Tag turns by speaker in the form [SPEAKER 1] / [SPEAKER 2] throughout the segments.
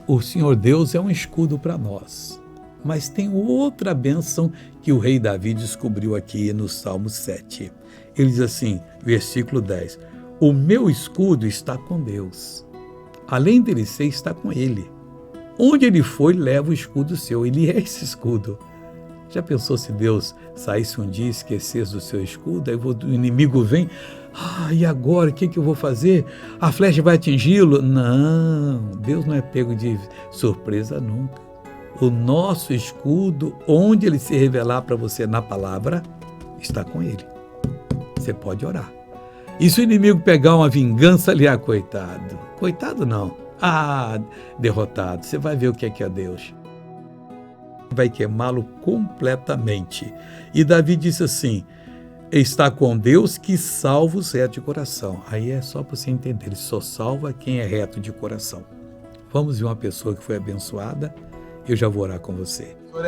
[SPEAKER 1] o Senhor Deus é um escudo para nós. Mas tem outra bênção que o rei Davi descobriu aqui no Salmo 7. Ele diz assim, versículo 10, o meu escudo está com Deus. Além dele ser, está com ele. Onde ele for, leva o escudo seu. Ele é esse escudo. Já pensou se Deus saísse um dia e esquecesse do seu escudo? Aí o inimigo vem, e agora? O que eu vou fazer? A flecha vai atingi-lo? Não, Deus não é pego de surpresa nunca. O nosso escudo, onde ele se revelar para você na palavra, está com ele. Você pode orar. E se o inimigo pegar uma vingança ali, coitado. Coitado não. Derrotado. Você vai ver o que é Deus. Vai queimá-lo completamente. E Davi disse assim, está com Deus que salva os retos de coração. Aí é só para você entender, ele só salva quem é reto de coração. Vamos ver uma pessoa que foi abençoada, eu já vou orar com você.
[SPEAKER 2] O senhor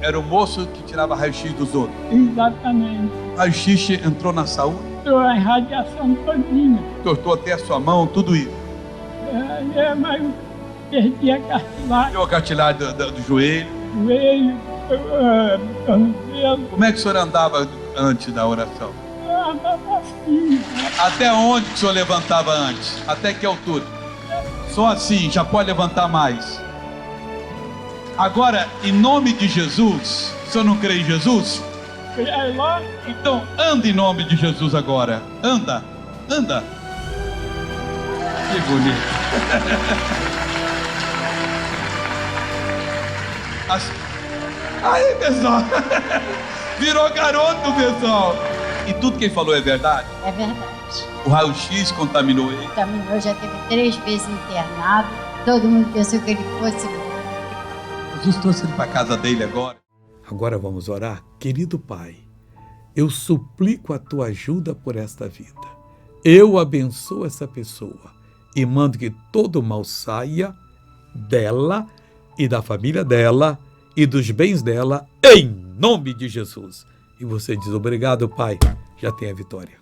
[SPEAKER 2] era o moço que tirava raio-x dos outros?
[SPEAKER 3] Exatamente.
[SPEAKER 2] Raio-x entrou na saúde?
[SPEAKER 3] Entrou a radiação todinha.
[SPEAKER 2] Cortou até a sua mão, tudo isso?
[SPEAKER 3] Mas eu perdi a cartilagem.
[SPEAKER 2] Tirou a cartilagem do joelho?
[SPEAKER 3] Joelho, tornozelo.
[SPEAKER 2] Como é que o senhor andava antes da oração?
[SPEAKER 3] Eu andava assim.
[SPEAKER 2] Até onde que o senhor levantava antes? Até que altura? Só assim, já pode levantar mais. Agora, em nome de Jesus, o senhor não crê em Jesus? Então, anda em nome de Jesus agora. Anda. Que bonito. Aí, pessoal. Virou garoto, pessoal. E tudo que ele falou é verdade?
[SPEAKER 4] É verdade.
[SPEAKER 2] O raio-x contaminou ele?
[SPEAKER 4] Contaminou, já teve 3 vezes internado. Todo mundo pensou que ele fosse...
[SPEAKER 2] Jesus trouxe ele para a casa dele agora.
[SPEAKER 1] Agora vamos orar? Querido Pai, eu suplico a tua ajuda por esta vida. Eu abençoo essa pessoa e mando que todo mal saia dela e da família dela e dos bens dela, em nome de Jesus. E você diz, obrigado, Pai, já tem a vitória.